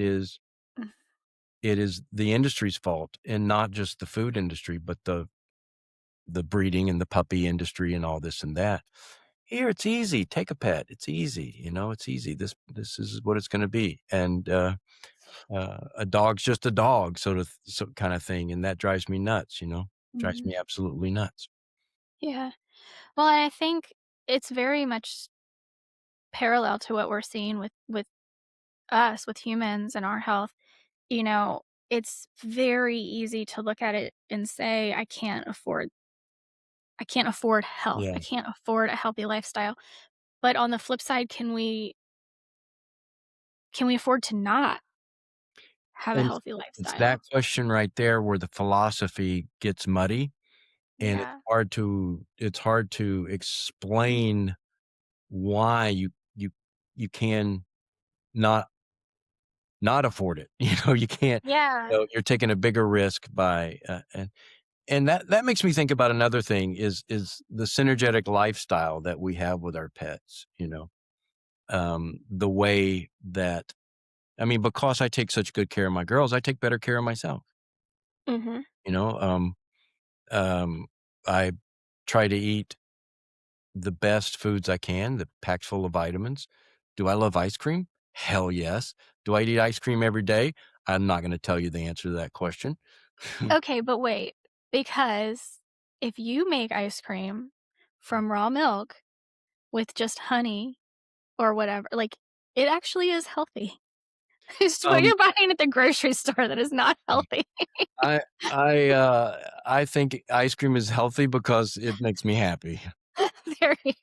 is the industry's fault, and not just the food industry, but the breeding and the puppy industry and all this and that. Here, it's easy. Take a pet. It's easy. It's easy. This is what it's going to be. And a dog's just a dog, so kind of thing. And that drives me nuts. Drives Mhm. me absolutely nuts. Yeah. Well, I think it's very much parallel to what we're seeing with us, with humans and our health. You know, it's very easy to look at it and say, I can't afford health. Yeah. I can't afford a healthy lifestyle. But on the flip side, can we afford to not have a And healthy it's that lifestyle? question right there where the philosophy gets muddy, and Yeah. it's hard to explain why you can not not afford it. You can't. Yeah. You're taking a bigger risk by and that makes me think about another thing is the synergetic lifestyle that we have with our pets. The way that I mean, because I take such good care of my girls, I take better care of myself. Mhm. You know, I try to eat the best foods I can, that packed full of vitamins. Do I love ice cream? Hell yes. Do I eat ice cream every day? I'm not going to tell you the answer to that question. Okay, but wait, because if you make ice cream from raw milk with just honey or whatever, like, it actually is healthy. It's what um, you're buying at the grocery store that is not healthy. I I think ice cream is healthy because it makes me happy. There you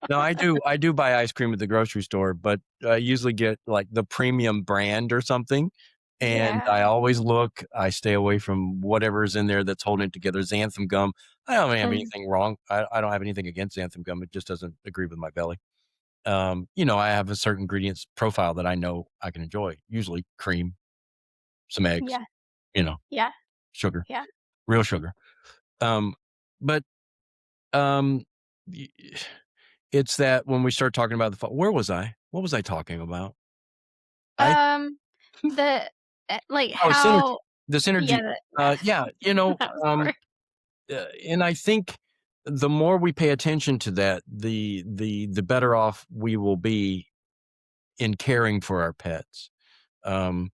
No, I do buy ice cream at the grocery store, but I usually get, like, the premium brand or something, and Yeah. I stay away from whatever's in there that's holding it together. Xanthan gum, I don't have Mm, anything wrong. I don't have anything against xanthan gum, it just doesn't agree with my belly. I have a certain ingredients profile that I know I can enjoy, usually cream, some eggs, yeah, you know, yeah, sugar, yeah. real sugar. Um, but, um, y it's that when we start talking about where was I? What was I talking about? I Um, the like, Oh, synergy. how The synergy. yeah, yeah. Yeah, That was the word. and I think the more we pay attention to that, the better off we will be in caring for our pets. Um,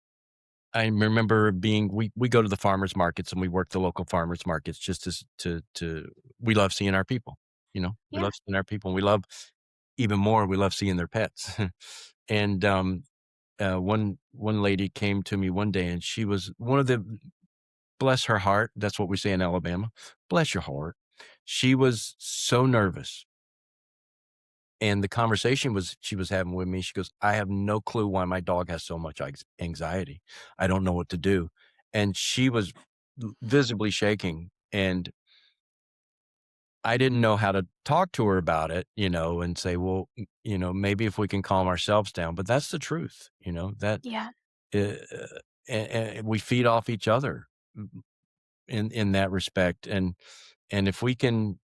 I remember we go to the farmers markets and we work the local farmers markets just to we love seeing our people. We Yeah. love seeing our people, and we love seeing their pets. And one lady came to me one day, and she was one of the bless her heart. That's what we say in Alabama. Bless your heart. She was so nervous. And the conversation she was having with me, she goes, I have no clue why my dog has so much anxiety. I don't know what to do. And she was visibly shaking. And I didn't know how to talk to her about it, and say, well, maybe if we can calm ourselves down. But that's the truth, that Yeah. uh, and we feed off each other in that respect. And if we can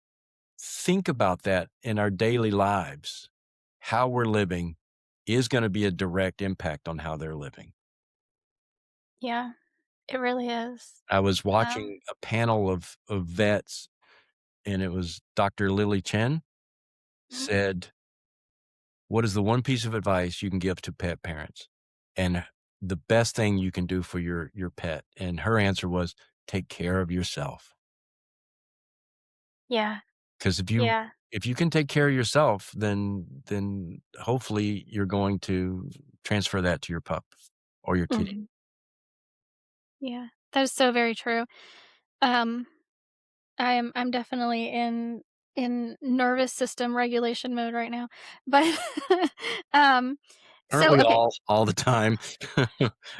think about that in our daily lives, how we're living is gonna be a direct impact on how they're living. Yeah. It really is. I was Um, watching a panel of vets, and it was Dr. Lily Chen mhm. said, "What is the one piece of advice you can give to pet parents? And the best thing you can do for your pet?" And her answer was, "Take care of yourself." Yeah. 'Cause Yeah. if you can take care of yourself, then hopefully you're going to transfer that to your pup or your kitty. Mhm. Yeah. That is so very true. Um, I'm definitely in nervous system regulation mode right now. But, um, Aren't so we okay, all the time?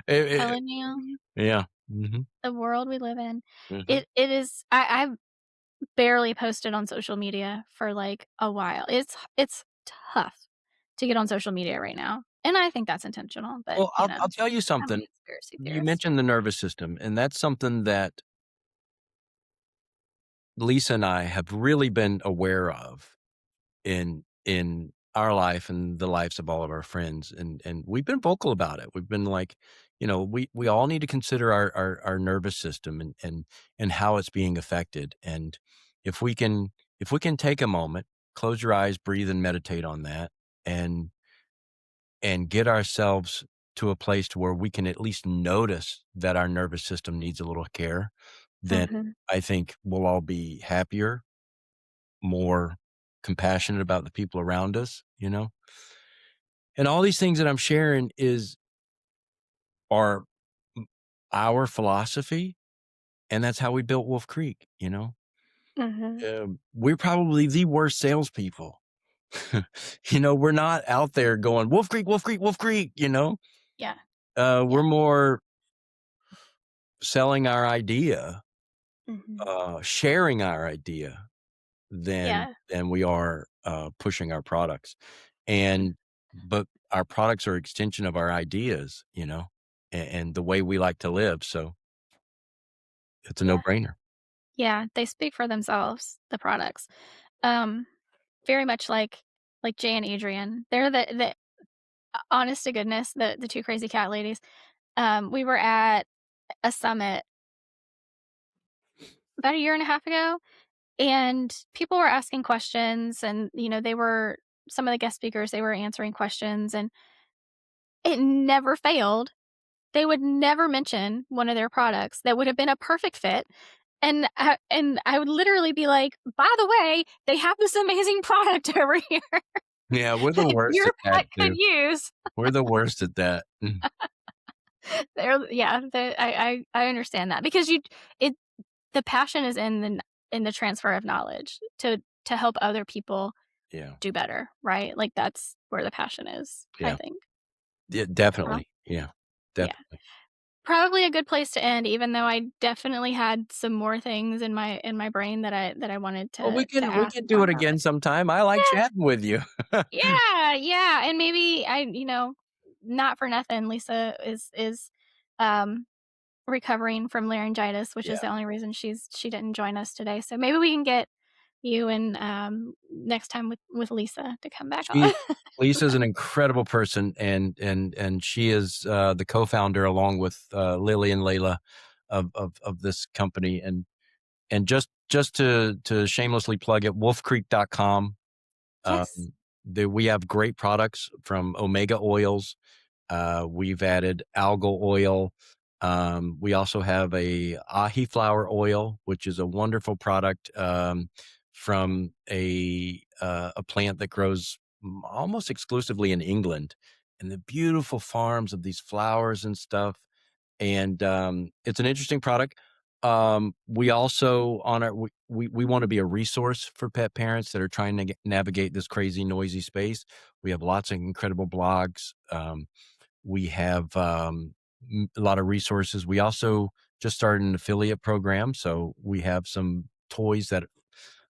It telling you yeah. Mhm, the world we live in, mhm. it is I've barely posted on social media for, like, a while. It's tough to get on social media right now, and I think that's intentional, but, Well, I'll tell you I'm a something. conspiracy You theorist. mentioned the nervous system, and that's something that Lisa and I have really been aware of in our life and the lives of all of our friends, and we've been vocal about it. We've been like, we all need to consider our nervous system and how it's being affected. And if we can if we can take a moment, close your eyes, breathe, and meditate on that, and get ourselves to a place to where we can at least notice that our nervous system needs a little care, then Hmm. I think we'll all be happier, more compassionate about the people around us, you know? And all these things that I'm sharing are m our philosophy, and that's how we built Wolf Creek, you know? Hmm. We're probably the worst salespeople. We're not out there going, "Wolf Creek, Wolf Creek, Wolf Creek," you know? Yeah. We're more selling our idea, Hmm. sharing our idea than Yeah. we are, pushing our products. And but our products are extension of our ideas, and the way we like to live, so it's a Yeah. no-brainer. Yeah. They speak for themselves, the products. Um, Very much like Jay and Adrian. They're the honest to goodness, the 2 crazy cat ladies. We were at a summit about a year and a half ago, and people were asking questions and, they were some of the guest speakers, they were answering questions, and it never failed. They would never mention one of their products that would have been a perfect fit, and I would literally be like, "By the way, they have this amazing product over here Yeah, we're the that worst your at that pet could too. use." We're the worst at that. Mm, Yeah, I understand that because it the passion is in the transfer of knowledge to help other people yeah, do better, right? Like, that's where the passion is, I yeah. think. Yeah, Well, definitely. Yeah, yeah. definitely. Probably a good place to end, even though I definitely had some more things in my brain that I wanted Well, to we ask can and do talk it about, but again sometime. I like yeah, chatting with you. yeah, yeah, and maybe not for nothing, Lisa is, um, recovering from laryngitis, which is Yeah. the only reason she didn't join us today, so maybe we can get you and, next time with Lisa to come back on. She Lisa's an incredible person, and she is, the co-founder along with, Lily and Layla of this company, and just to shamelessly plug it, wolfcreek.com. Um, Yes. we have great products from omega oils. We've added algal oil. We also have a ahi flower oil, which is a wonderful product, from a plant that grows almost exclusively in England, and the beautiful farms of these flowers and stuff. And it's an interesting product. We also on our we want to be a resource for pet parents that are trying to navigate this crazy noisy space. We have lots of incredible blogs. We have a lot of resources. We also just started an affiliate program, so we have some toys that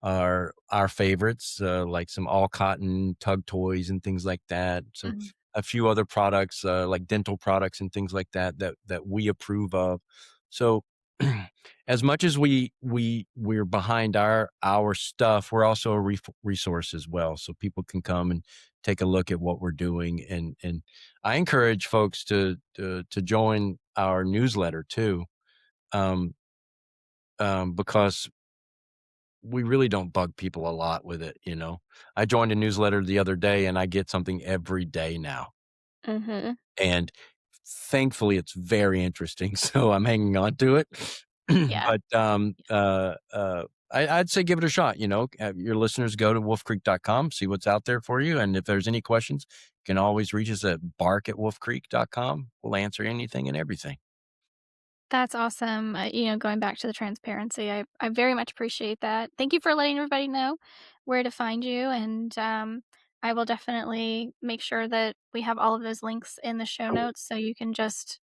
are our favorites, like some all cotton tug toys and things like that. Some Mhm, a few other products, like dental products and things like that that we approve of. So, as much as we're behind our stuff, we're also a resource as well, so people can come and take a look at what we're doing. And I encourage folks to join our newsletter too, um, because we really don't bug people a lot with it. I joined a newsletter the other day, and I get something every day now, mhm, and thankfully, it's very interesting, so I'm hanging on to it. yeah. But, I'd say give it a shot, have your listeners go to wolfcreek.com, see what's out there for you, and if there's any questions, you can always reach us at bark@wolfcreek.com. We'll answer anything and everything. That's awesome. Going back to the transparency, I very much appreciate that. Thank you for letting everybody know where to find you, and I will definitely make sure that we have all of those links in the show Cool. notes so you can just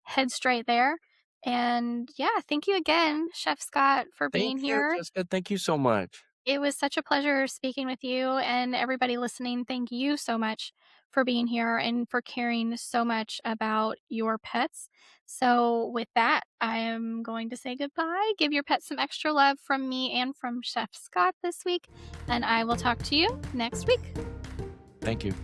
head straight there. And yeah, thank you again, Chef Scott, for Thank being you, here. Jessica. Thank you so much. It was such a pleasure speaking with you, and everybody listening. Thank you so much for being here and for caring so much about your pets. So, with that, I am going to say goodbye. Give your pet some extra love from me and from Chef Scott this week, and I will talk to you next week. Thank you.